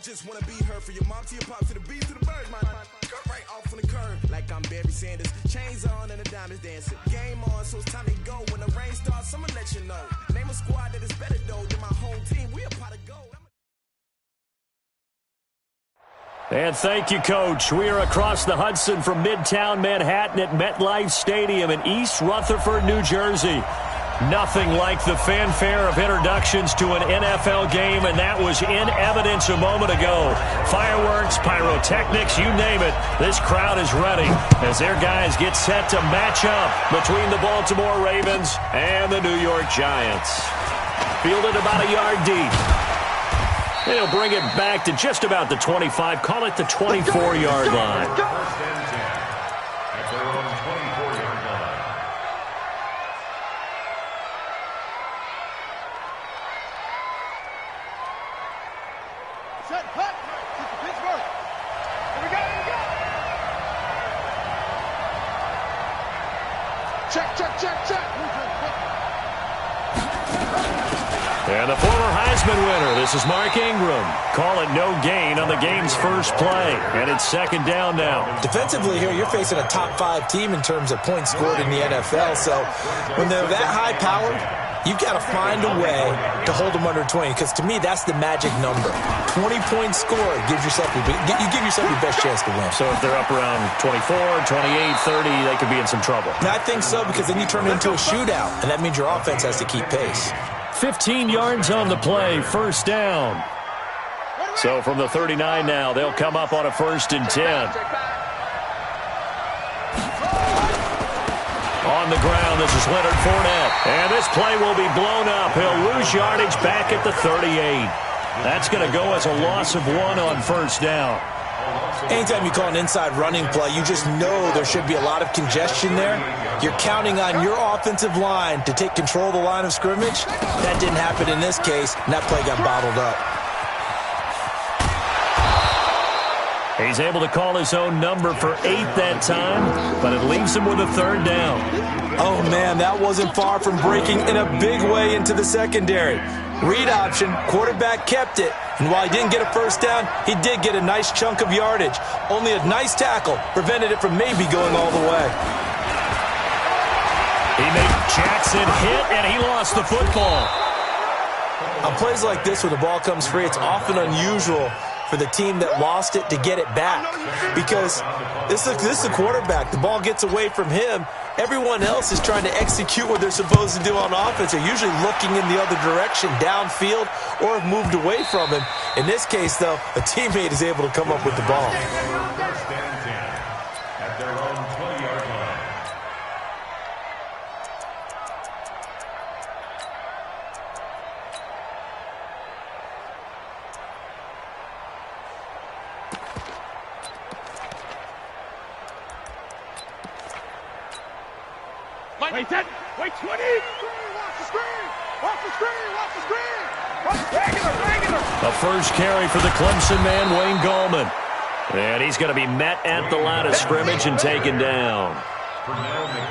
just wanna be her for your mom to your pop to the beat to the bird, man. Cut right off on the curb like I'm Barry Sanders. Chains on and the diamonds dancing. Game on, so it's time to go. When the rain starts, I'ma let you know. Name a squad that is better though than my whole team. We a pot of gold. And thank you, Coach. We are across the Hudson from Midtown Manhattan at MetLife Stadium in East Rutherford, New Jersey. Nothing like the fanfare of introductions to an NFL game, and that was in evidence a moment ago. Fireworks, pyrotechnics, you name it. This crowd is ready as their guys get set to match up between the Baltimore Ravens and the New York Giants. Fielded about a yard deep. They'll bring it back to just about the 25. Call it the 24-yard line. Set, cut. Pittsburgh. Here we go, here we go. Check, check, check, check. And the former Heisman winner, this is Mark Ingram. Call it no gain on the game's first play. And it's second down now. Defensively here, you're facing a top-5 team in terms of points scored in the NFL. So when they're that high-powered, you've got to find a way to hold them under 20. Because to me, that's the magic number. 20 points scored gives yourself you give yourself your best chance to win. So if they're up around 24, 28, 30, they could be in some trouble. And I think so, because then you turn it into a shootout. And that means your offense has to keep pace. 15 yards on the play, first down. So from the 39 now, they'll come up on a 1st and 10. On the ground, this is Leonard Fournette. And this play will be blown up. He'll lose yardage back at the 38. That's going to go as a loss of 1 on 1st down. Anytime you call an inside running play, you just know there should be a lot of congestion there. You're counting on your offensive line to take control of the line of scrimmage. That didn't happen in this case, and that play got bottled up. He's able to call his own number for 8 that time, but it leaves him with a 3rd down. Oh, man, that wasn't far from breaking in a big way into the secondary. Read option, quarterback kept it, and while he didn't get a 1st down, he did get a nice chunk of yardage. Only a nice tackle prevented it from maybe going all the way. He made Jackson hit, and he lost the football. On plays like this where the ball comes free, it's often unusual for the team that lost it to get it back, because this is the quarterback. The ball gets away from him. Everyone else is trying to execute what they're supposed to do on offense. They're usually looking in the other direction, downfield, or have moved away from him. In this case, though, a teammate is able to come up with the ball. At their own 20-yard line. Wait 10. Wait 20. Watch the screen. Watch the screen. Watch the screen. Regular. A first carry for the Clemson man, Wayne Gallman. And he's going to be met at the line of scrimmage and taken down.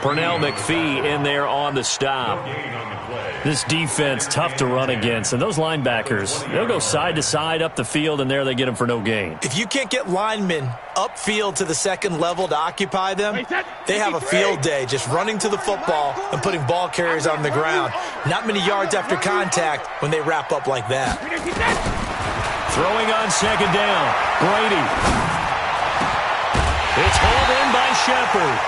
Pernell McPhee in there on the stop. This defense, tough to run against. And those linebackers, they'll go side to side up the field, and there they get them for no gain. If you can't get linemen upfield to the second level to occupy them, they have a field day just running to the football and putting ball carriers on the ground. Not many yards after contact when they wrap up like that. Throwing on second down, Brady. It's hauled in by Shepard.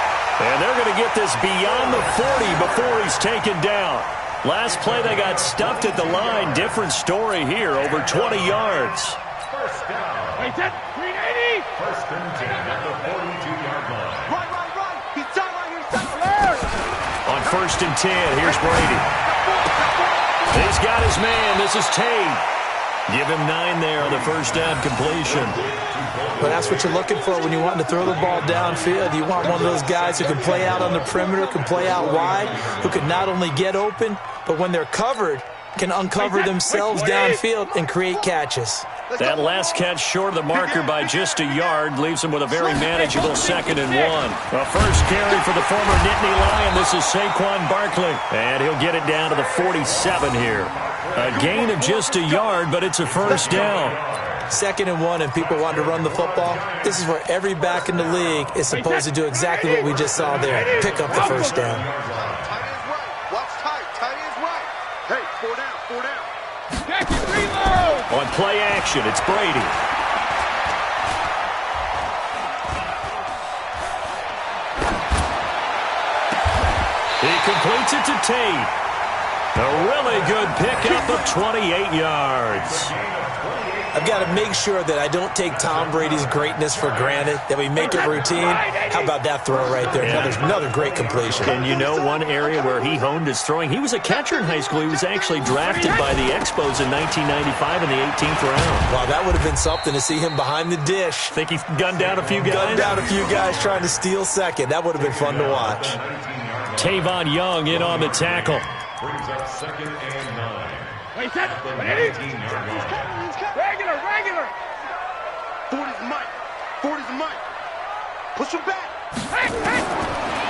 And they're going to get this beyond the 40 before he's taken down. Last play, they got stuffed at the line. Different story here, over 20 yards. First down. Wait 10. 380. 1st and 10 at the 42-yard line. Right. He's down right here. On 1st and 10, here's Brady. He's got his man. This is Tate. Give him 9 there on the first down completion. But that's what you're looking for when you're wanting to throw the ball downfield. You want one of those guys who can play out on the perimeter, can play out wide, who can not only get open, but when they're covered, can uncover themselves downfield and create catches. That last catch short of the marker by just a yard leaves him with a very manageable 2nd and 1. A first carry for the former Nittany Lion. This is Saquon Barkley. And he'll get it down to the 47 here. A gain of just a yard, but it's a first down. 2nd and 1 and people want to run the football, this is where every back in the league is supposed to do exactly what we just saw there, pick up the first down. Tight ends right. Watch tight. Tight ends right. Hey, 4 down, 4 down. Jackie, reload! On play action, it's Brady. He completes it to Tate. A really good pickup of 28 yards. I've got to make sure that I don't take Tom Brady's greatness for granted, that we make it routine. How about that throw right there? Another great completion. And you know one area where he honed his throwing? He was a catcher in high school. He was actually drafted by the Expos in 1995 in the 18th round. Wow, that would have been something to see him behind the dish. Think he gunned down a few guys? Gunned down a few guys trying to steal second. That would have been fun to watch. Tavon Young in on the tackle. Brings up 2nd and 9. Wait, set. Regular. 40's Mike. 40's Mike. Push him back. Hey.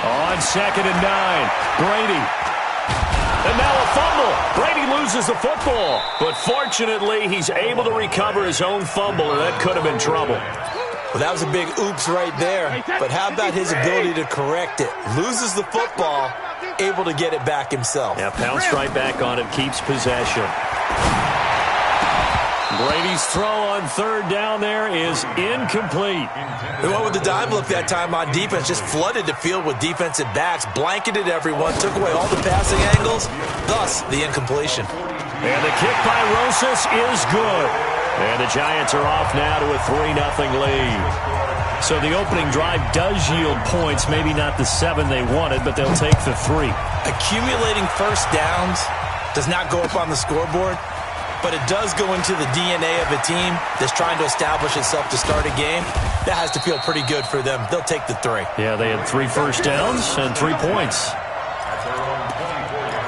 On 2nd and 9, Brady. And now a fumble. Brady loses the football. But fortunately, he's able to recover his own fumble, or that could have been trouble. Well, that was a big oops right there. But how about his ability to correct it? Loses the football, able to get it back himself. Yeah, pounced right back on it, keeps possession. Brady's throw on 3rd down there is incomplete. They went with the dime look that time on defense, just flooded the field with defensive backs, blanketed everyone, took away all the passing angles, thus the incompletion. And the kick by Rosas is good. And the Giants are off now to a 3-0 lead. So the opening drive does yield points, maybe not the 7 they wanted, but they'll take the 3. Accumulating first downs does not go up on the scoreboard, but it does go into the DNA of a team that's trying to establish itself to start a game. That has to feel pretty good for them. They'll take the 3. Yeah, they had 3 first downs and 3 points. At their own 24-yard line.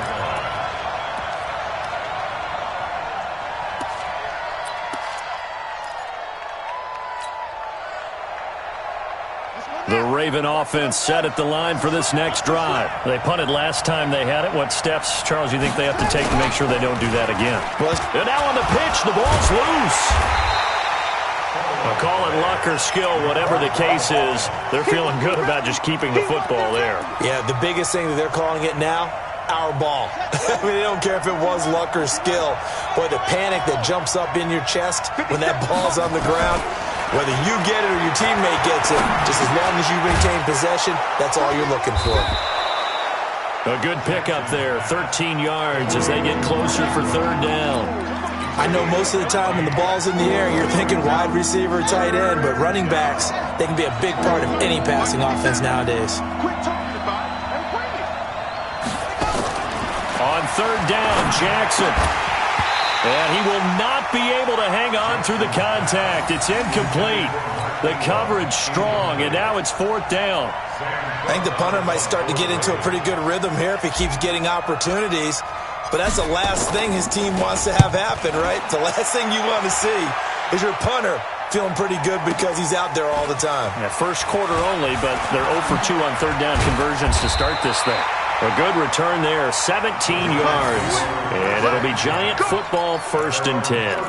The Raven offense set at the line for this next drive. They punted last time they had it. What steps, Charles, you think they have to take to make sure they don't do that again? And now on the pitch, the ball's loose. I'll call it luck or skill, whatever the case is. They're feeling good about just keeping the football there. Yeah, the biggest thing that they're calling it now, our ball. I mean, they don't care if it was luck or skill. Boy, the panic that jumps up in your chest when that ball's on the ground, whether you get it or your teammate gets it, just as long as you retain possession, that's all you're looking for. A good pickup there, 13 yards as they get closer for 3rd down. I know most of the time when the ball's in the air, you're thinking wide receiver, tight end, but running backs, they can be a big part of any passing offense nowadays. Quit talking about it and bring it. On 3rd down, Jackson. And he will not be able to hang on through the contact. It's incomplete. The coverage strong, and now it's 4th down. I think the punter might start to get into a pretty good rhythm here if he keeps getting opportunities. But that's the last thing his team wants to have happen, right? The last thing you want to see is your punter feeling pretty good because he's out there all the time. Yeah, first quarter only, but they're 0 for 2 on 3rd down conversions to start this thing. A good return there, 17 yards. And it'll be Giant football, 1st and 10.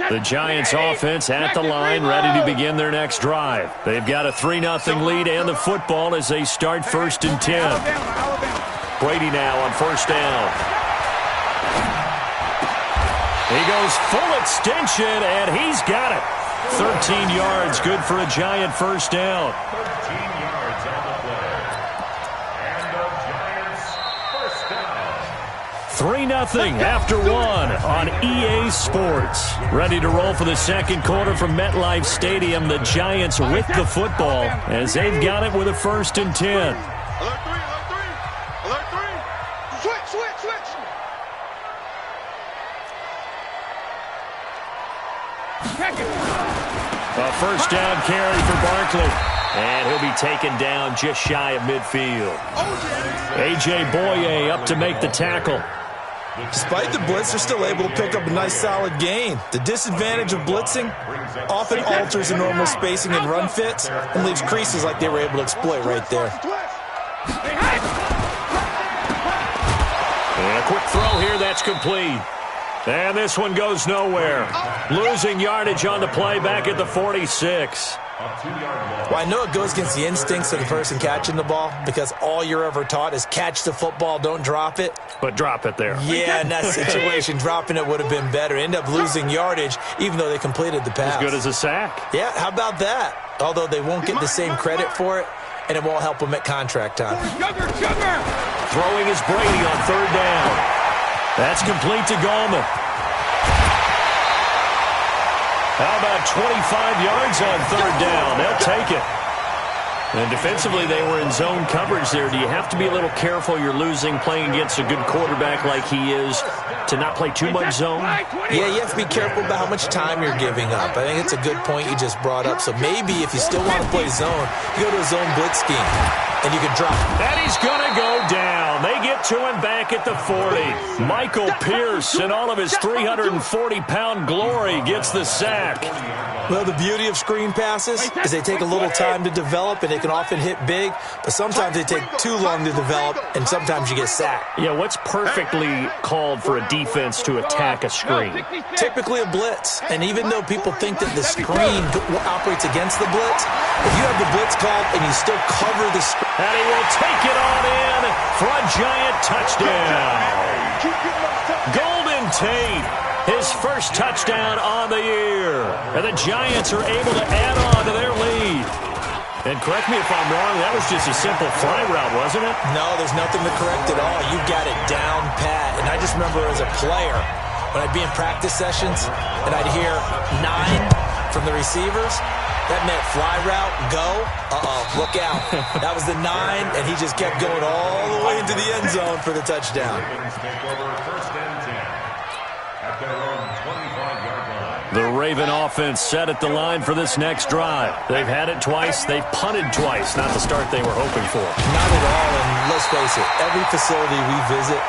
The Giants offense at the line, ready to begin their next drive. They've got a 3-0 lead and the football as they start 1st and 10. Brady now on 1st down. He goes full extension, and he's got it. 13 yards, good for a Giant 1st down. 13 yards on the play. And the Giants 1st down. 3-0 after 1 on EA Sports. Ready to roll for the 2nd quarter from MetLife Stadium. The Giants with the football as they've got it with a 1st and 10. Alert 3, alert 3. Alert 3. Switch. A 1st down carry for Barkley. And he'll be taken down just shy of midfield. A.J. Boye up to make the tackle. Despite the blitz, they're still able to pick up a nice solid gain. The disadvantage of blitzing often alters the normal spacing and run fits and leaves creases like they were able to exploit right there. And a quick throw here, that's complete. And this one goes nowhere. Losing yardage on the play back at the 46. Well, I know it goes against the instincts of the person catching the ball because all you're ever taught is catch the football, don't drop it. But drop it there. Yeah, in that situation, dropping it would have been better. End up losing yardage even though they completed the pass. As good as a sack. Yeah, how about that? Although they won't get the same credit for it, and it won't help them at contract time. Throwing is Brady on third down. That's complete to Gallman. How about 25 yards on third down? They'll take it. And defensively, they were in zone coverage there. Do you have to be a little careful you're losing playing against a good quarterback like he is to not play too much zone? Yeah, you have to be careful about how much time you're giving up. I think it's a good point you just brought up. So maybe if you still want to play zone, you go to a zone blitz scheme, and you can drop. And he's going to go down. They get to him back at the 40. Michael Pierce, in all of his 340-pound glory, gets the sack. Well, the beauty of screen passes is they take a little time to develop, and they can often hit big, but sometimes they take too long to develop, and sometimes you get sacked. Yeah, what's perfectly called for a defense to attack a screen? Typically a blitz, and even though people think that the screen operates against the blitz, if you have the blitz called and you still cover the screen. And he will take it on in for a giant touchdown. Golden Tate, his first touchdown on the year. And the Giants are able to add on to their lead. And correct me if I'm wrong, that was just a simple fly route, wasn't it? No, there's nothing to correct at all. You got it down pat. And I just remember as a player, when I'd be in practice sessions and I'd hear 9 from the receivers, that meant fly route, go, look out. That was the 9, and he just kept going all the way into the end zone for the touchdown. The Raven offense set at the line for this next drive. They've had it twice. They've punted twice. Not the start they were hoping for. Not at all, and let's face it, every facility we visit,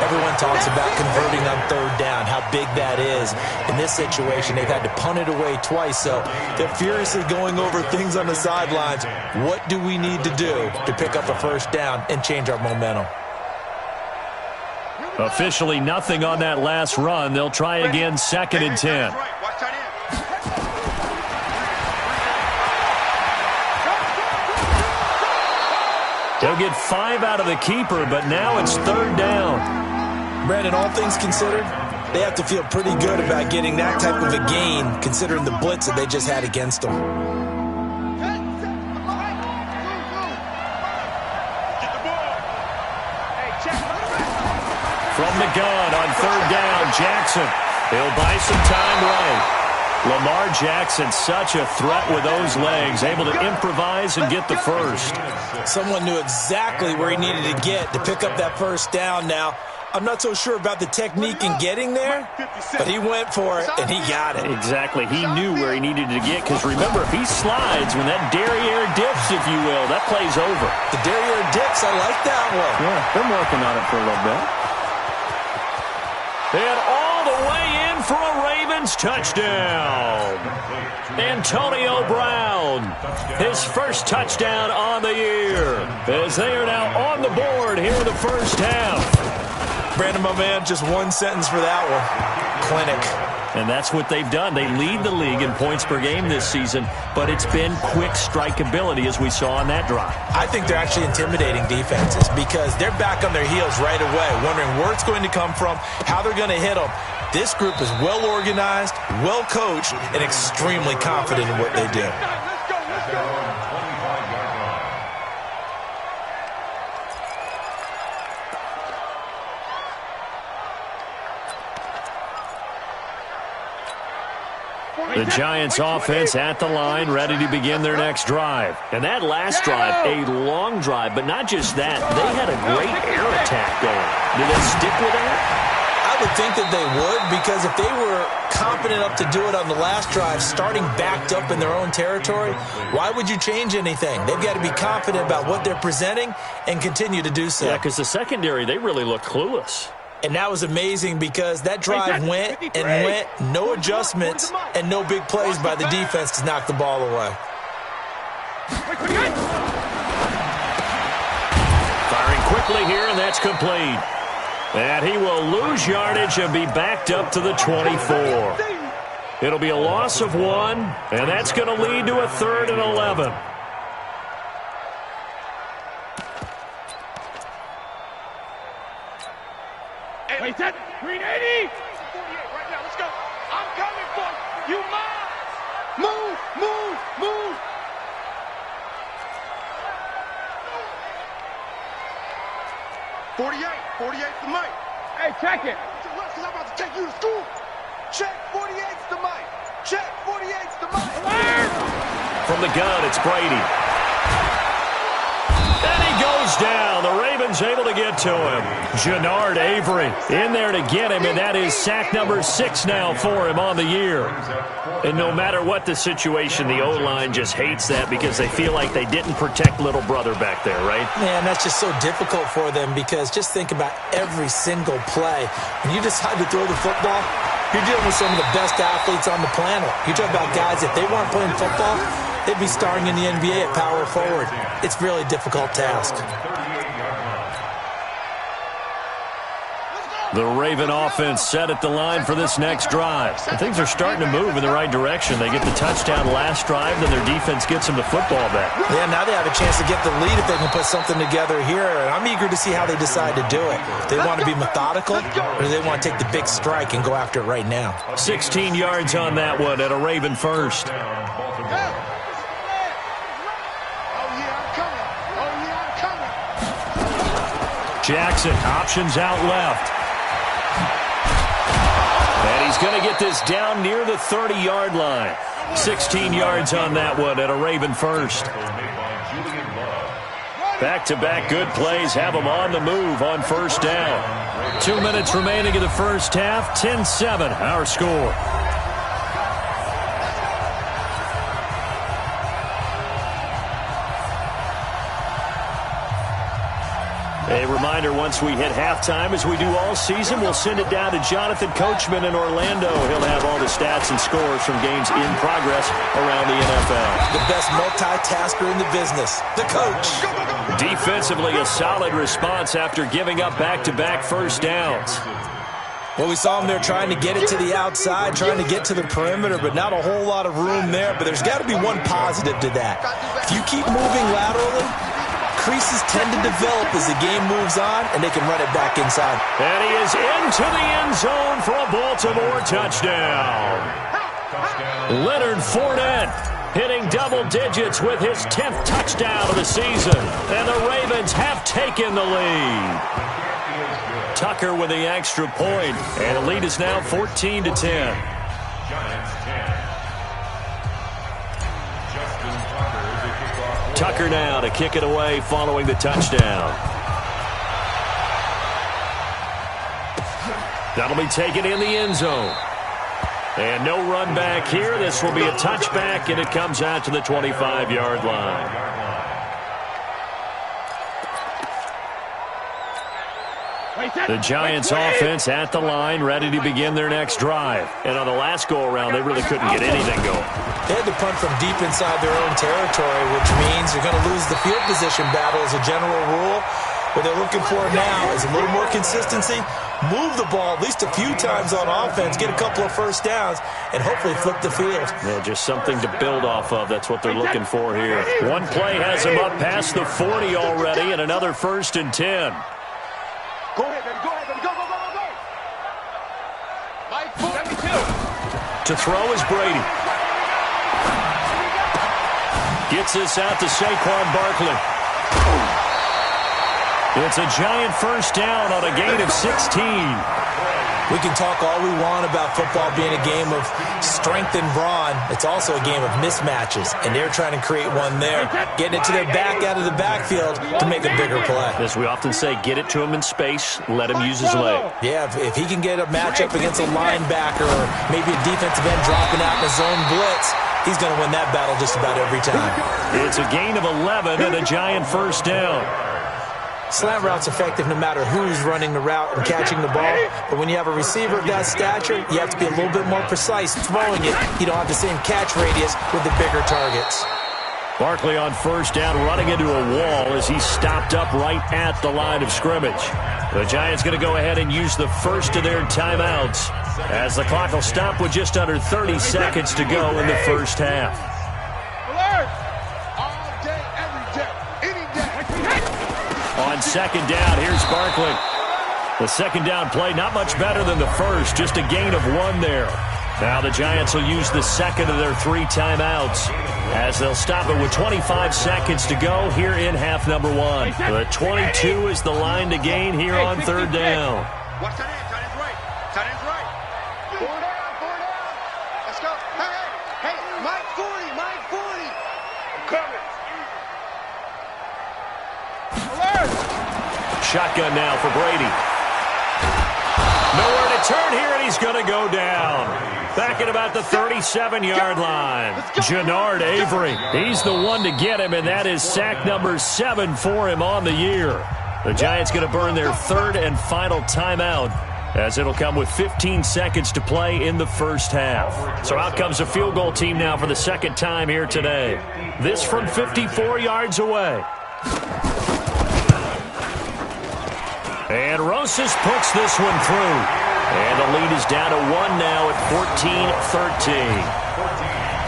everyone talks about converting on third down, how big that is. In this situation, they've had to punt it away twice, so they're furiously going over things on the sidelines. What do we need to do to pick up a first down and change our momentum? Officially nothing on that last run. They'll try again, 2nd and 10. They'll get 5 out of the keeper, but now it's third down. Brandon, all things considered, they have to feel pretty good about getting that type of a gain, considering the blitz that they just had against them. From the gun on third down, Jackson. He'll buy some time right. Lamar Jackson, such a threat with those legs, able to improvise and get the first. Someone knew exactly where he needed to get to pick up that first down. Now, I'm not so sure about the technique in getting there, but he went for it, and he got it. Exactly. He knew where he needed to get, because remember, if he slides, when that derriere dips, if you will, that play's over. The derriere dips, I like that one. Yeah, been working on it for a little bit. And all the way in for a Ravens touchdown. Antonio Brown, his first touchdown on the year, as they are now on the board here in the first half. Brandon, my man, just one sentence for that one. Clinic. And that's what they've done. They lead the league in points per game this season, but it's been quick strikeability as we saw on that drive. I think they're actually intimidating defenses because they're back on their heels right away, wondering where it's going to come from, how they're going to hit them. This group is well organized, well coached, and extremely confident in what they do. The Giants offense at the line, ready to begin their next drive. And that last drive, a long drive, but not just that. They had a great air attack going. Did they stick with that? I would think that they would, because if they were confident enough to do it on the last drive, starting backed up in their own territory, why would you change anything? They've got to be confident about what they're presenting and continue to do so. Yeah, because the secondary, they really look clueless. And that was amazing because that drive went and went, no adjustments and no big plays by the defense to knock the ball away. Firing quickly here, and that's complete. And he will lose yardage and be backed up to the 24. It'll be a loss of 1, and that's going to lead to a 3rd and 11. Wait, that green 80. 48 right now. Let's go. I'm coming for you. Move, move, move. 48's the mic. Hey, check it. Because I'm about to take you to school. Check 48's the mic. Check 48's the mic. From the gun, it's Brady. And he goes down. The Ravens able to get to him. Jannard Avery in there to get him, and that is sack number 6 now for him on the year. And no matter what the situation, the O-line just hates that because they feel like they didn't protect little brother back there, right? Man, that's just so difficult for them because just think about every single play. When you decide to throw the football, you're dealing with some of the best athletes on the planet. You talk about guys, if they weren't playing football, they'd be starring in the NBA at power forward. It's a really difficult task. The Raven offense set at the line for this next drive. And things are starting to move in the right direction. They get the touchdown last drive, then their defense gets them the football back. Yeah, now they have a chance to get the lead if they can put something together here. And I'm eager to see how they decide to do it. Do they want to be methodical, or do they want to take the big strike and go after it right now? 16 yards on that one at a Raven first. Jackson, options out left. And he's going to get this down near the 30-yard line. 16 yards on that one at a Raven first. Back-to-back good plays have them on the move on first down. 2 minutes remaining in the first half. 10-7, our score. A reminder, once we hit halftime, as we do all season, we'll send it down to Jonathan Coachman in Orlando. He'll have all the stats and scores from games in progress around the NFL. The best multitasker in the business, the coach. Defensively, a solid response after giving up back-to-back first downs. Well, we saw them there trying to get it to the outside, trying to get to the perimeter, but not a whole lot of room there. But there's got to be one positive to that. If you keep moving laterally, creases tend to develop as the game moves on, and they can run it back inside. And he is into the end zone for a Baltimore touchdown. Leonard Fournette hitting double digits with his 10th touchdown of the season. And the Ravens have taken the lead. Tucker with the extra point, and the lead is now 14-10. Tucker now to kick it away following the touchdown. That'll be taken in the end zone. And no run back here. This will be a touchback, and it comes out to the 25-yard line. The Giants offense at the line, ready to begin their next drive. And on the last go-around, they really couldn't get anything going. They had to punt from deep inside their own territory, which means they're going to lose the field position battle as a general rule. What they're looking for now is a little more consistency, move the ball at least a few times on offense, get a couple of first downs, and hopefully flip the field. Yeah, just something to build off of. That's what they're looking for here. One play has them up past the 40 already, and another 1st and 10. Go ahead, baby. Go ahead, baby. Go, go, go, go, go. 72. To throw is Brady. Gets this out to Saquon Barkley. It's a Giant first down on a gain of 16. We can talk all we want about football being a game of strength and brawn. It's also a game of mismatches, and they're trying to create one there, getting it to their back out of the backfield to make a bigger play. As we often say, get it to him in space, let him use his leg. Yeah, if he can get a matchup against a linebacker or maybe a defensive end dropping out in a zone blitz, he's going to win that battle just about every time. It's a gain of 11 and a Giant first down. Slant route's effective no matter who's running the route and catching the ball. But when you have a receiver of that stature, you have to be a little bit more precise throwing it. You don't have the same catch radius with the bigger targets. Barkley on first down, running into a wall as he's stopped up right at the line of scrimmage. The Giants going to go ahead and use the first of their timeouts as the clock will stop with just under 30 seconds to go in the first half. All day, every day, any day. On second down, here's Barkley. The second down play, not much better than the first, just a gain of 1 there. Now the Giants will use the second of their 3 timeouts as they'll stop it with 25 seconds to go here in half number 1. The 22 is the line to gain here on third down. Watch that end. Tight end's right. Tight end's right. 4 down, 4 down. Let's go. Hey, Mike 40, Mike 40. I'm coming. Alert. Shotgun now for Brady. Nowhere to turn here, and he's going to go down. Back at about the 37-yard line. Jannard Avery. He's the one to get him, and that is sack number 7 for him on the year. The Giants going to burn their 3rd and final timeout as it'll come with 15 seconds to play in the first half. So out comes a field goal team now for the second time here today. This from 54 yards away. And Rosas puts this one through. And the lead is down to 1 now at 14-13.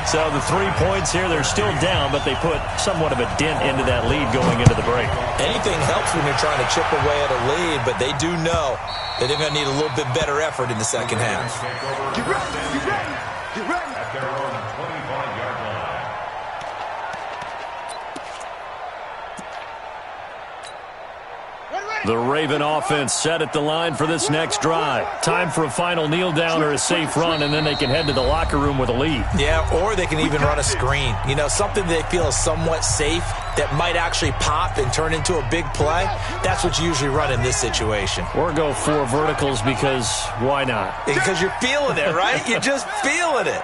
So the 3 points here, they're still down, but they put somewhat of a dent into that lead going into the break. Anything helps when you're trying to chip away at a lead, but they do know that they're going to need a little bit better effort in the second half. Get ready, get ready, get ready. At their own 25-yard line. The Raven offense set at the line for this next drive. Time for a final kneel down or a safe run, and then they can head to the locker room with a lead. Yeah, or they can even run a screen. You know, something they feel is somewhat safe that might actually pop and turn into a big play. That's what you usually run in this situation. Or go 4 verticals because why not? Because you're feeling it, right? You're just feeling it.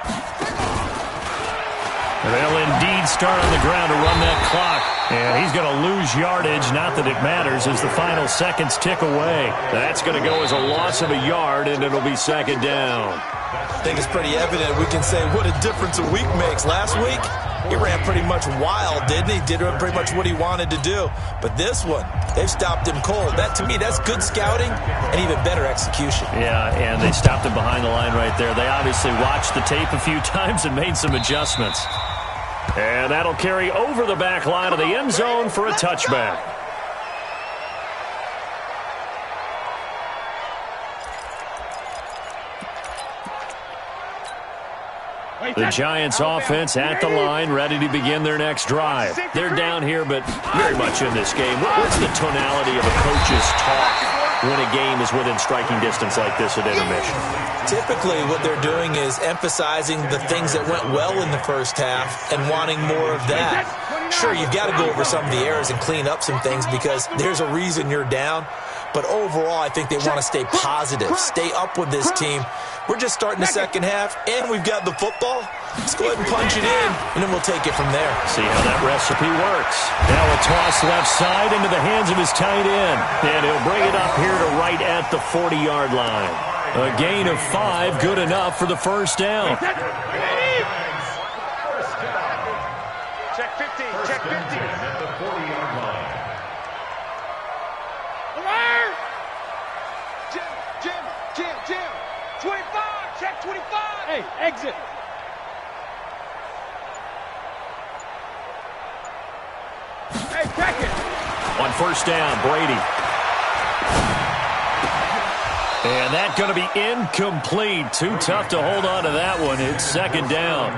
They'll indeed start on the ground to run that clock. And he's going to lose yardage, not that it matters, as the final seconds tick away. That's going to go as a loss of a yard, and it'll be second down. I think it's pretty evident we can say what a difference a week makes. Last week, he ran pretty much wild, didn't he? Did pretty much what he wanted to do. But this one, they've stopped him cold. That, to me, that's good scouting and even better execution. Yeah, and they stopped him behind the line right there. They obviously watched the tape a few times and made some adjustments. And that'll carry over the back line of the end zone for a touchback. The Giants offense at the line, ready to begin their next drive. They're down here, but very much in this game. What's the tonality of a coach's talk when a game is within striking distance like this at intermission? Typically, what they're doing is emphasizing the things that went well in the first half and wanting more of that. Sure, you've got to go over some of the errors and clean up some things because there's a reason you're down. But overall, I think they want to stay positive, stay up with this team. We're just starting the second half, and we've got the football. Let's go ahead and punch it in, and then we'll take it from there. See how that recipe works. Now a toss left side into the hands of his tight end. And he'll bring it up here to right at the 40-yard line. A gain of 5, good enough for the first down. Check 15, check 15. At the 40-yard line. Alert! Jim. 25, check 25. Hey, exit. Hey, check it. On first down, Brady. And that's going to be incomplete. Too tough to hold on to that one. It's second down.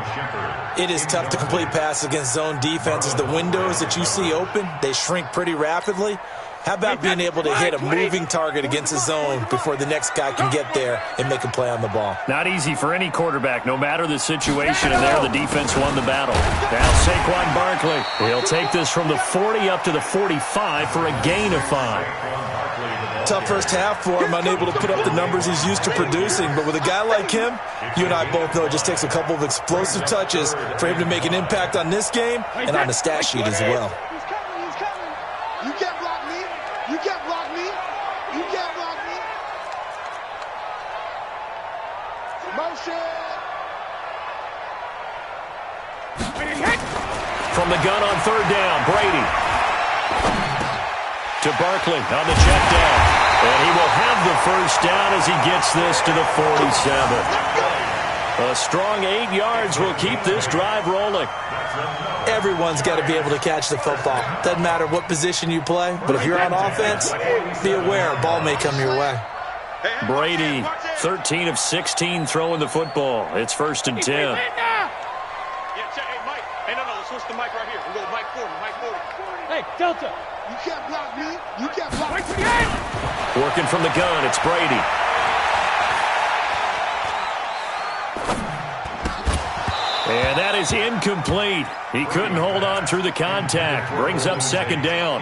It is tough to complete passes against zone defenses. The windows that you see open, they shrink pretty rapidly. How about being able to hit a moving target against a zone before the next guy can get there and make a play on the ball? Not easy for any quarterback, no matter the situation, and there the defense won the battle. Now Saquon Barkley. He'll take this from the 40 up to the 45 for a gain of 5. Tough first half for him, unable to put up the numbers he's used to producing. But with a guy like him, you and I both know it just takes a couple of explosive touches for him to make an impact on this game and on the stat sheet as well. He's coming. You can't block me. You can't block me. You can't block me. Motion. From the gun on third down, Brady. To Barkley on the check down. And he will have the first down as he gets this to the 47. A strong 8 yards will keep this drive rolling. Everyone's got to be able to catch the football. Doesn't matter what position you play, but if you're on offense, be aware a ball may come your way. Brady, 13 of 16 throwing the football. It's 1st and 10. Yeah, check. Hey, Mike. Hey, no, let's switch the mic right here. We'll go Mike 40, Mike 40. Hey, Delta. You can't block me. You can't block me. Working from the gun, it's Brady. And that is incomplete. He couldn't hold on through the contact. Brings up 2nd down.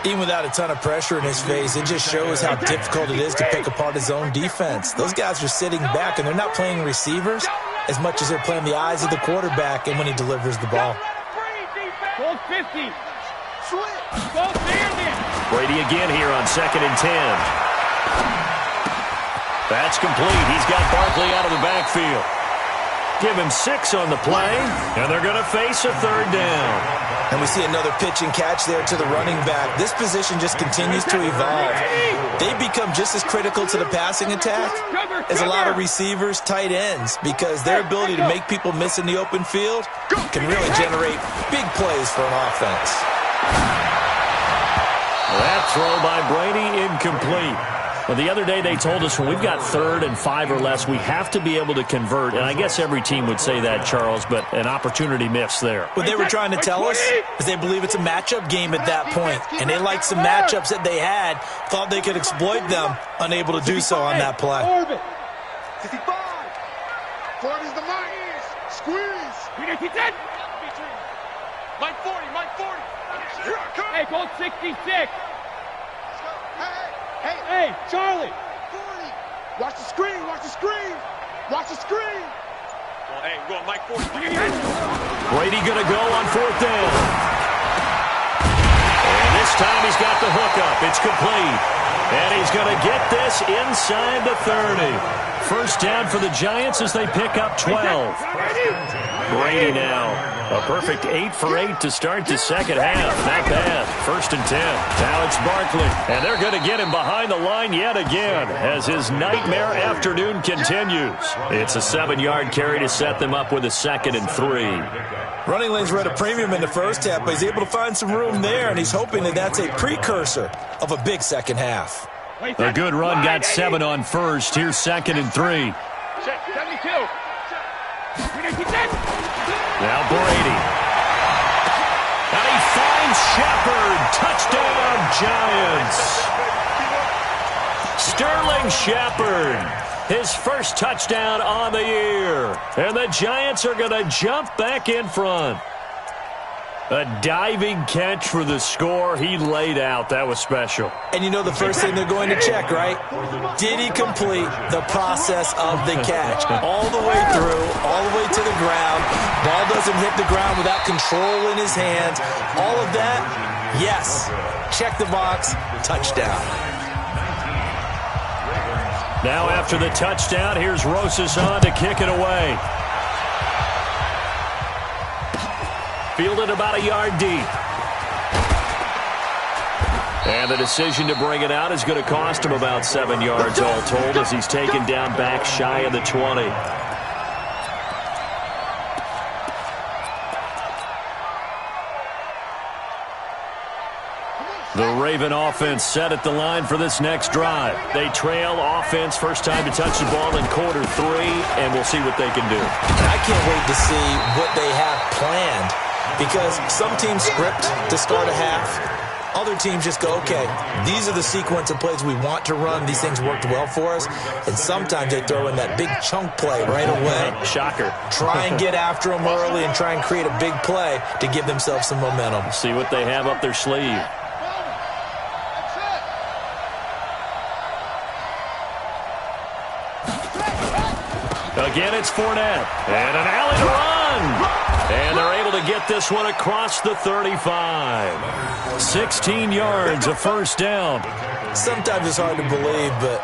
Even without a ton of pressure in his face, it just shows how difficult it is to pick apart his own defense. Those guys are sitting back, and they're not playing receivers as much as they're playing the eyes of the quarterback and when he delivers the ball. Goal 50. Go standing. Brady again here on 2nd and 10. That's complete. He's got Barkley out of the backfield. Give him 6 on the play, and they're going to face a 3rd down. And we see another pitch and catch there to the running back. This position just continues to evolve. They become just as critical to the passing attack as a lot of receivers, tight ends, because their ability to make people miss in the open field can really generate big plays for an offense. That throw by Brady incomplete. Well, the other day they told us when we've got 3rd and 5 or less, we have to be able to convert. And I guess every team would say that, Charles, but an opportunity miss there. What they were trying to tell us is they believe it's a matchup game at that point. And they liked some matchups that they had, thought they could exploit them, unable to do so on that play. 55. 40's the mark. Squeeze. Mike 40, Mike 40. Here I come. Hey, goal 66. Hey, Charlie. 40. Watch the screen, watch the screen. Watch the screen. Well, hey, we're going Mike 40. Brady going to go on 4th down. And this time he's got the hookup. It's complete. And he's going to get this inside the 30. First down for the Giants as they pick up 12. Brady now. A perfect 8 for 8 to start the second half. Not bad. 1st and 10. Now it's Barkley. And they're going to get him behind the line yet again as his nightmare afternoon continues. It's a 7-yard carry to set them up with a 2nd and 3. Running lanes were at a premium in the first half, but he's able to find some room there, and he's hoping that that's a precursor of a big second half. A good run got 7 on 1st. Here's 2nd and 3. Check, 72. Now Brady. And he finds Shepard. Touchdown, Giants. Sterling Shepard. His first touchdown on the year. And the Giants are going to jump back in front. A diving catch for the score. He laid out. That was special. And you know the first thing they're going to check, right? Did he complete the process of the catch? All the way through, all the way to the ground. Ball doesn't hit the ground without control in his hands. All of that, yes. Check the box. Touchdown. Now after the touchdown, here's Rosas on to kick it away. Fielded about a yard deep. And the decision to bring it out is going to cost him about 7 yards all told as he's taken down back shy of the 20. The Raven offense set at the line for this next drive. They trail offense, first time to touch the ball in quarter 3, and we'll see what they can do. I can't wait to see what they have planned. Because some teams script to start a half. Other teams just go, okay, these are the sequence of plays we want to run. These things worked well for us. And sometimes they throw in that big chunk play right away. Shocker. Try and get after them early and try and create a big play to give themselves some momentum. See what they have up their sleeve. Again, it's Fournette. And an alley to run. run. And they're able to get this one across the 35. 16 yards, a first down. Sometimes it's hard to believe, but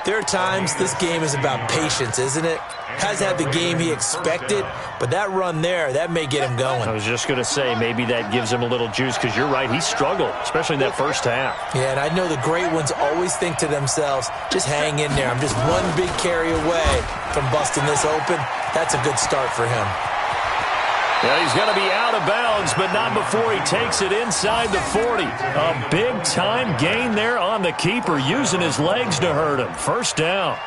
there are times this game is about patience, isn't it? Hasn't had the game he expected, but that run there, that may get him going. I was just going to say, maybe that gives him a little juice, because you're right, he struggled, especially in that first half. Yeah, and I know the great ones always think to themselves, just hang in there. I'm just one big carry away from busting this open. That's a good start for him. Yeah, he's going to be out of bounds, but not before he takes it inside the 40. A big-time gain there on the keeper, using his legs to hurt him. First down.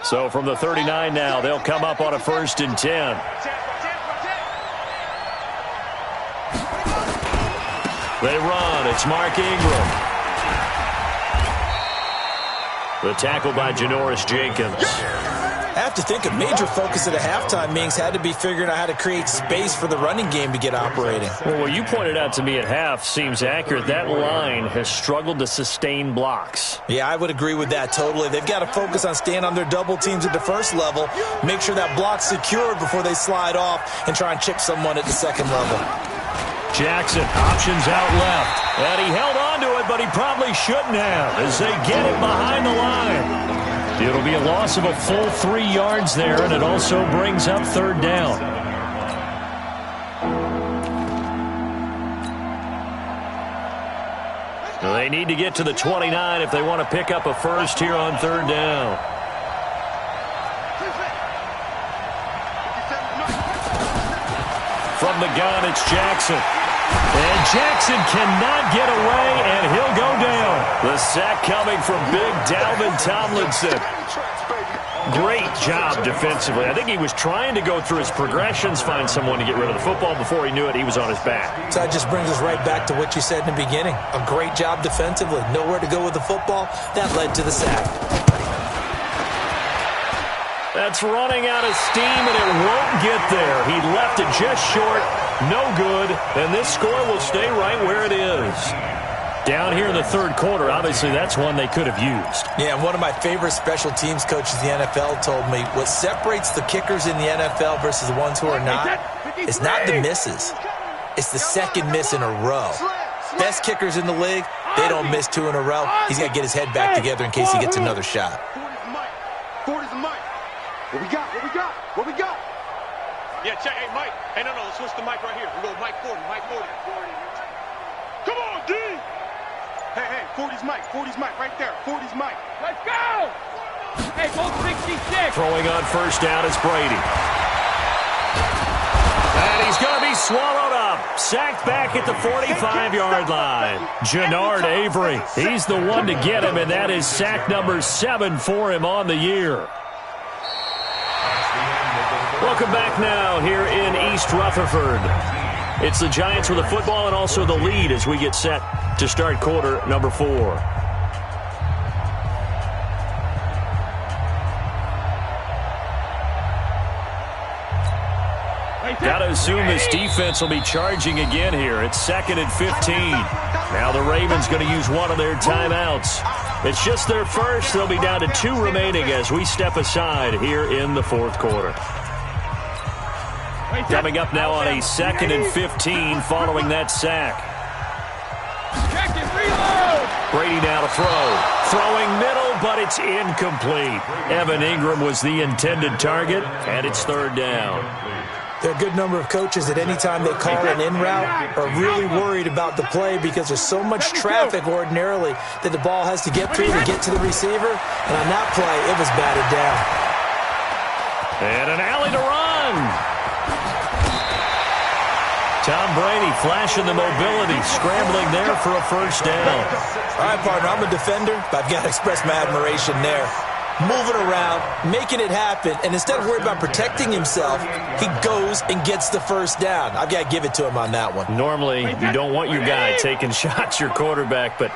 So from the 39 now, they'll come up on a 1st and 10. They run. It's Mark Ingram. The tackle by Janoris Jenkins. I have to think a major focus at a halftime meetings had to be figuring out how to create space for the running game to get operating. Well, what you pointed out to me at half seems accurate. That line has struggled to sustain blocks. Yeah, I would agree with that totally. They've got to focus on staying on their double teams at the first level, make sure that block's secured before they slide off and try and chip someone at the second level. Jackson, options out left. And he held on to it, but he probably shouldn't have as they get it behind the line. It'll be a loss of a full 3 yards there, and it also brings up 3rd down. They need to get to the 29 if they want to pick up a first here on 3rd down. From the gun, it's Jackson. And Jackson cannot get away, and he'll go down. The sack coming from big Dalvin Tomlinson. Great job defensively. I think he was trying to go through his progressions, find someone to get rid of the football. Before he knew it, he was on his back. So that just brings us right back to what you said in the beginning. A great job defensively. Nowhere to go with the football. That led to the sack. That's running out of steam, and it won't get there. He left it just short. No good, and this score will stay right where it is. Down here in the 3rd quarter, obviously that's one they could have used. Yeah, and one of my favorite special teams coaches in the NFL told me what separates the kickers in the NFL versus the ones who are not is not the misses. It's the second miss in a row. Best kickers in the league, they don't miss 2 in a row. He's got to get his head back together in case he gets another shot. What we got? What we got? What we got? Yeah, check. Hey, Mike. Hey, no, let's switch the mic right here. We go Mike 40, Mike 40. Come on, D! Hey, 40's Mike, 40's Mike, right there. 40's Mike. Let's go! Hey, both 66. Throwing on 1st down is Brady. And he's going to be swallowed up. Sacked back at the 45-yard line. Jannard Avery. He's the one to get him, and that is sack number 7 for him on the year. Welcome back now here in East Rutherford. It's the Giants with the football and also the lead as we get set to start quarter number 4. Got to assume this defense will be charging again here. It's 2nd and 15. Now the Ravens going to use one of their timeouts. It's just their first. They'll be down to 2 remaining as we step aside here in the 4th quarter. Coming up now on a 2nd and 15 following that sack. Brady now to throw. Throwing middle, but it's incomplete. Evan Ingram was the intended target, and it's 3rd down. There are a good number of coaches that any time they call an in route are really worried about the play because there's so much traffic ordinarily that the ball has to get through to get to the receiver. And on that play, it was batted down. And an alley to run. Tom Brady flashing the mobility, scrambling there for a 1st down. All right, partner, I'm a defender, but I've got to express my admiration there. Moving around, making it happen, and instead of worrying about protecting himself, he goes and gets the 1st down. I've got to give it to him on that one. Normally, you don't want your guy taking shots, your quarterback, but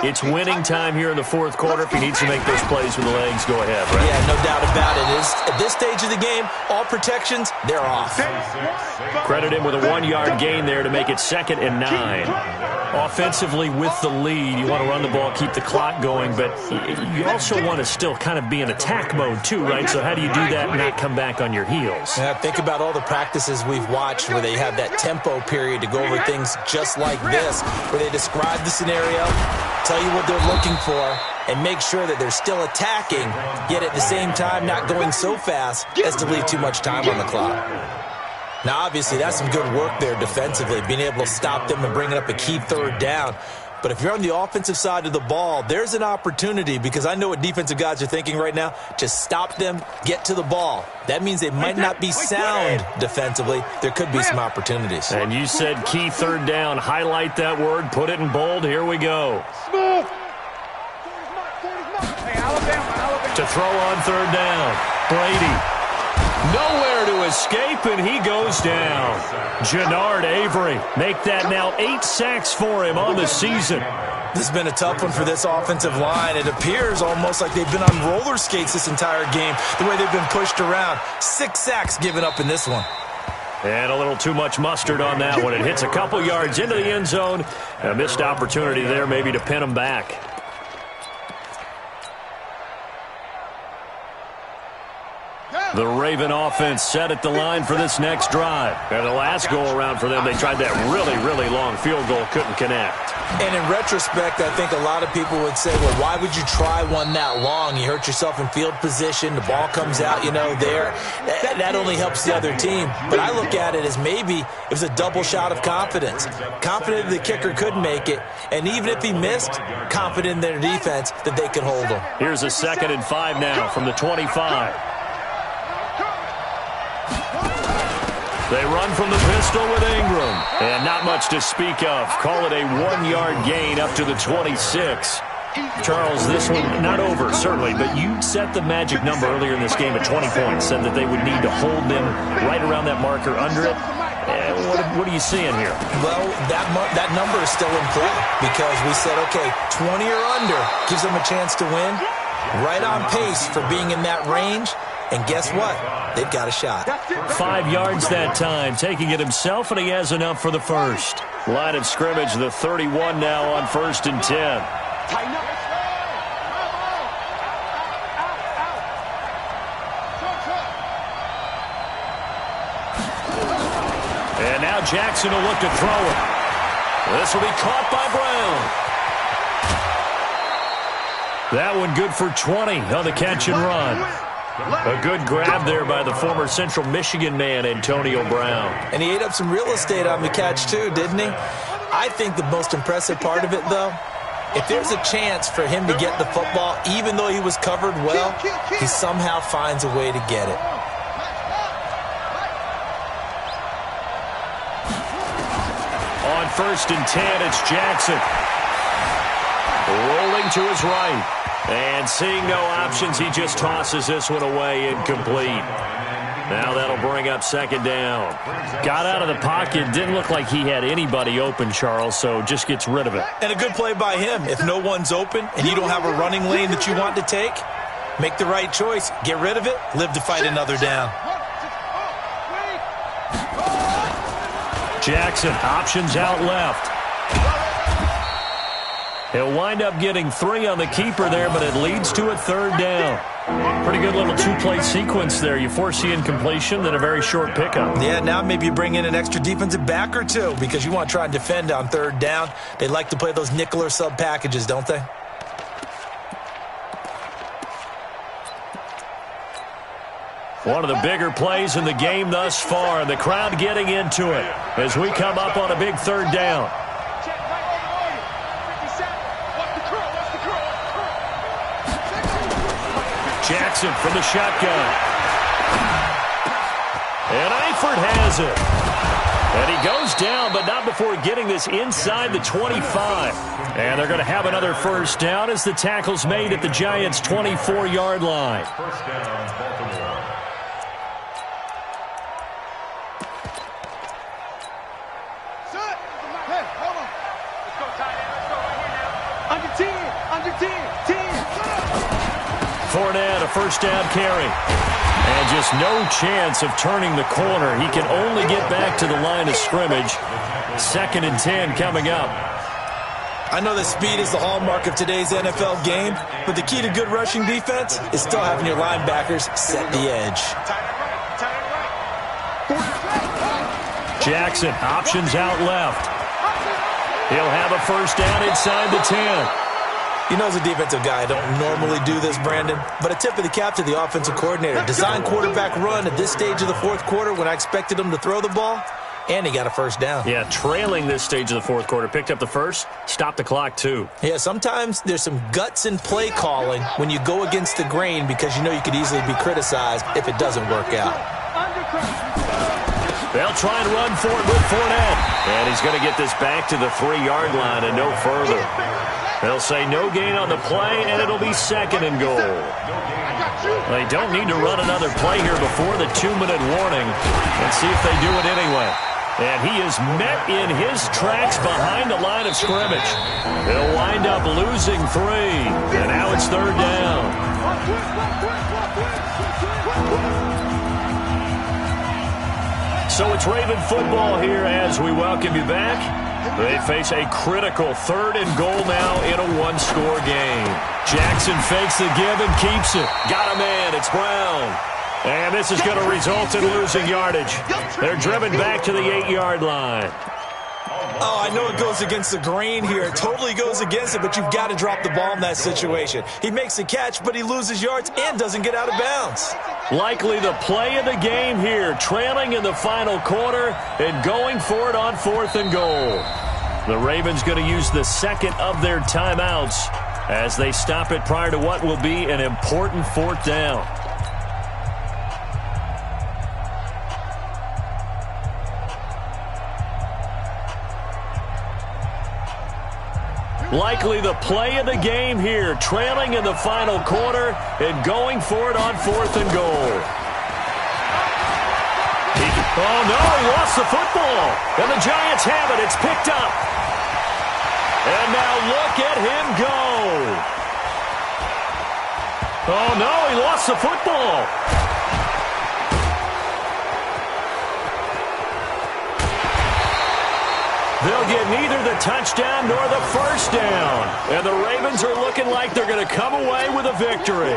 it's winning time here in the 4th quarter. If he needs to make those plays with the legs, go ahead, right? Yeah, no doubt about it. It At this stage of the game, all protections, they're off. Credit him with a 1-yard gain there to make it 2nd and 9. Offensively, with the lead, you want to run the ball, keep the clock going, but you also want to still kind of be in attack mode too, right? So how do you do that and not come back on your heels? Yeah, think about all the practices we've watched where they have that tempo period to go over things just like this, where they describe the scenario, tell you what they're looking for, and make sure that they're still attacking, yet at the same time not going so fast as to leave too much time on the clock. Now, obviously, that's some good work there defensively, being able to stop them and bringing up a key 3rd down. But if you're on the offensive side of the ball, there's an opportunity, because I know what defensive guys are thinking right now. Just stop them, get to the ball. That means they might not be sound defensively. There could be some opportunities. And you said key 3rd down. Highlight that word, put it in bold. Here we go. To throw on 3rd down. Brady. Nowhere to escape, and he goes down. Jannard Avery. Make that now 8 sacks for him on the season. This has been a tough one for this offensive line. It appears almost like they've been on roller skates this entire game, the way they've been pushed around. 6 sacks given up in this one. And a little too much mustard on that one. It hits a couple yards into the end zone. A missed opportunity there maybe to pin them back. The Raven offense set at the line for this next drive. And the last go-around for them, they tried that really, really long field goal, couldn't connect. And in retrospect, I think a lot of people would say, well, why would you try one that long? You hurt yourself in field position. The ball comes out, there. That only helps the other team. But I look at it as maybe it was a double shot of confidence. Confident the kicker could make it. And even if he missed, confident in their defense that they could hold him. Here's a 2nd and 5 now from the 25. They run from the pistol with Ingram. And not much to speak of. Call it a 1-yard gain up to the 26. Charles, this one not over, certainly, but you set the magic number earlier in this game at 20 points, said that they would need to hold them right around that marker under it. What are you seeing here? Well, that number is still in play because we said, okay, 20 or under gives them a chance to win. Right on pace for being in that range. And guess what? They've got a shot. 5 yards that time, taking it himself, and he has enough for the first. Line of scrimmage, the 31 now on 1st and 10. And now Jackson will look to throw it. This will be caught by Brown. That one good for 20 on the catch and run. A good grab there by the former Central Michigan man, Antonio Brown. And he ate up some real estate on the catch, too, didn't he? I think the most impressive part of it, though, if there's a chance for him to get the football, even though he was covered well, he somehow finds a way to get it. On 1st and 10, it's Jackson. Rolling to his right. And seeing no options, he just tosses this one away, incomplete. Now that'll bring up 2nd down. Got out of the pocket, didn't look like he had anybody open, Charles, so just gets rid of it. And a good play by him. If no one's open and you don't have a running lane that you want to take, make the right choice. Get rid of it, live to fight another down. Jackson, options out left. He'll wind up getting 3 on the keeper there, but it leads to a 3rd down. Pretty good little 2-play sequence there. You force the incompletion, then a very short pickup. Yeah, now maybe you bring in an extra defensive back or two because you want to try and defend on 3rd down. They like to play those nickel or sub packages, don't they? One of the bigger plays in the game thus far, and the crowd getting into it as we come up on a big 3rd down. Jackson from the shotgun. And Eifert has it. And he goes down, but not before getting this inside the 25. And they're going to have another 1st down as the tackle's made at the Giants' 24-yard line. 1st down, Baltimore. Hey, hold on. Let's go, tight end. Let's go right here now. Under 10. Under 10. 10. Fournette, a first down carry. And just no chance of turning the corner. He can only get back to the line of scrimmage. 2nd and 10 coming up. I know that speed is the hallmark of today's NFL game, but the key to good rushing defense is still having your linebackers set the edge. Jackson, options out left. He'll have a first down inside the 10. You know, as a defensive guy, I don't normally do this, Brandon, but a tip of the cap to the offensive coordinator. Design quarterback run at this stage of the fourth quarter when I expected him to throw the ball, and he got a first down. Yeah, trailing this stage of the fourth quarter. Picked up the first, stopped the clock too. Yeah, sometimes there's some guts in play calling when you go against the grain because you know you could easily be criticized if it doesn't work out. They'll try and run for it with Fournette. And he's going to get this back to the 3-yard line and no further. They'll say no gain on the play, and it'll be 2nd and goal. They don't need to run another play here before the 2-minute warning. Let's see if they do it anyway. And he is met in his tracks behind the line of scrimmage. They'll wind up losing 3, and now it's 3rd down. So it's Raven football here as we welcome you back. They face a critical 3rd and goal now in a 1-score game. Jackson fakes the give and keeps it. Got a man. It's Brown. And this is going to result in losing yardage. They're driven back to the 8-yard line. Oh, I know it goes against the grain here. It totally goes against it, but you've got to drop the ball in that situation. He makes the catch, but he loses yards and doesn't get out of bounds. Likely the play of the game here, trailing in the final quarter and going for it on 4th and goal. The Ravens going to use the 2nd of their timeouts as they stop it prior to what will be an important 4th down. Likely the play of the game here, trailing in the final quarter and going for it on 4th and goal. Oh, no, he lost the football. And the Giants have it. It's picked up. And now look at him go. Oh, no, he lost the football. They'll get neither the touchdown nor the first down. And the Ravens are looking like they're going to come away with a victory.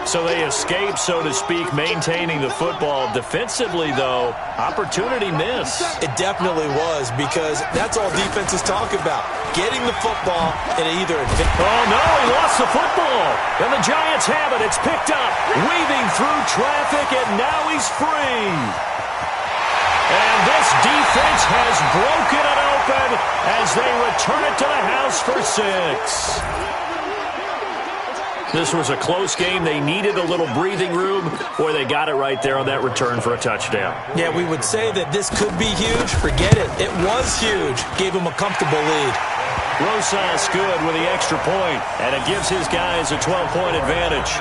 So they escape, so to speak, maintaining the football. Defensively, though, opportunity missed. It definitely was, because that's all defenses talk about. Getting the football and either... Oh, no, he lost the football. And the Giants have it. It's picked up, weaving through traffic, and now he's free. And this defense has broken it open as they return it to the house for 6. This was a close game. They needed a little breathing room. Boy, they got it right there on that return for a touchdown. Yeah, we would say that this could be huge. Forget it. It was huge. Gave him a comfortable lead. Rosas good with the extra point, and it gives his guys a 12-point advantage.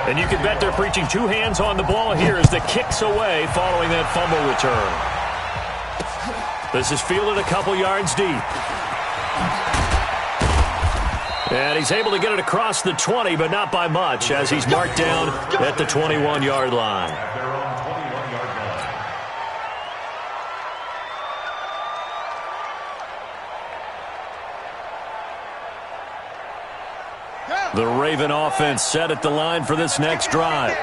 And you can bet they're preaching 2 hands on the ball here as the kick's away following that fumble return. This is fielded a couple yards deep. And he's able to get it across the 20, but not by much, as he's marked down at the 21-yard line. The Raven offense set at the line for this next drive.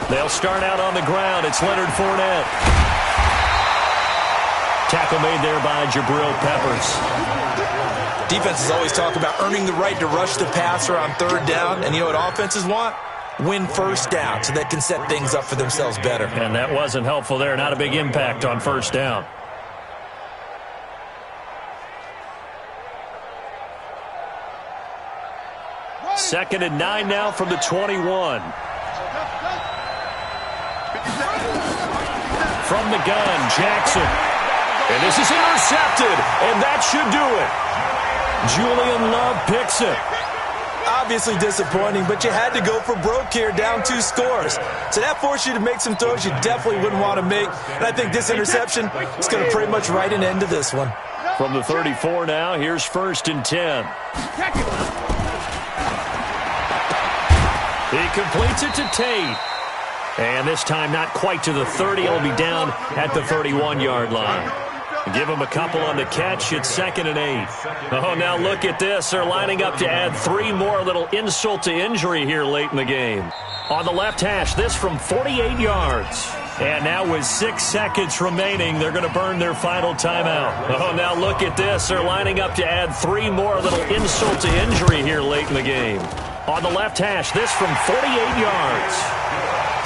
They'll start out on the ground. It's Leonard Fournette. Tackle made there by Jabril Peppers. Defenses always talk about earning the right to rush the passer on 3rd down. And you know what offenses want? Win 1st down so they can set things up for themselves better. And that wasn't helpful there. Not a big impact on 1st down. Second and 9 now from the 21. From the gun, Jackson. And this is intercepted, and that should do it. Julian Love picks it. Obviously disappointing, but you had to go for broke here, down 2 scores. So that forced you to make some throws you definitely wouldn't want to make. And I think this interception is going to pretty much write an end to this one. From the 34 now, here's 1st and 10. He completes it to Tate. And this time not quite to the 30. It'll be down at the 31-yard line. Give him a couple on the catch. It's 2nd and 8. Oh, now look at this. They're lining up to add 3 more. A little insult to injury here late in the game. On the left hash, this from 48 yards. And now with 6 seconds remaining, they're going to burn their final timeout. Oh, now look at this. They're lining up to add 3 more. A little insult to injury here late in the game. On the left hash, this from 48 yards.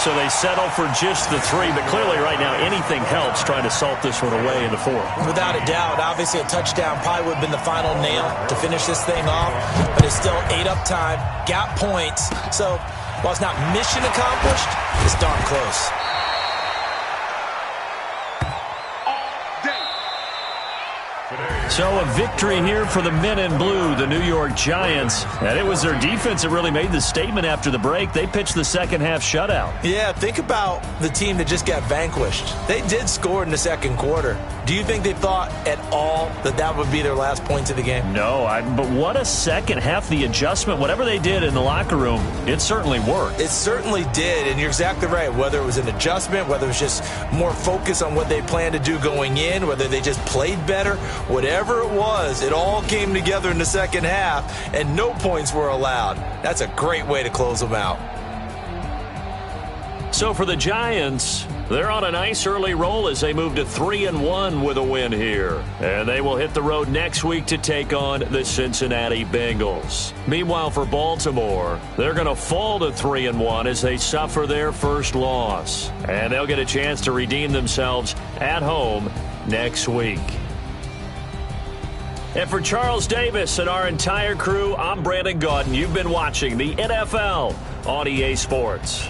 So they settle for just the 3, but clearly right now anything helps trying to salt this one away in the 4th. Without a doubt, obviously a touchdown probably would have been the final nail to finish this thing off, but it's still 8 up time, got points. So while it's not mission accomplished, it's darn close. So a victory here for the men in blue, the New York Giants. And it was their defense that really made the statement after the break. They pitched the second-half shutout. Yeah, think about the team that just got vanquished. They did score in the second quarter. Do you think they thought at all that that would be their last points of the game? No, but what a second half. The adjustment, whatever they did in the locker room, it certainly worked. It certainly did, and you're exactly right. Whether it was an adjustment, whether it was just more focus on what they planned to do going in, whether they just played better, whatever it was, it all came together in the second half, and no points were allowed. That's a great way to close them out. So for the Giants, they're on a nice early roll as they move to 3-1 with a win here. And they will hit the road next week to take on the Cincinnati Bengals. Meanwhile, for Baltimore, they're going to fall to 3-1 as they suffer their first loss. And they'll get a chance to redeem themselves at home next week. And for Charles Davis and our entire crew, I'm Brandon Gaudin. You've been watching the NFL on EA Sports.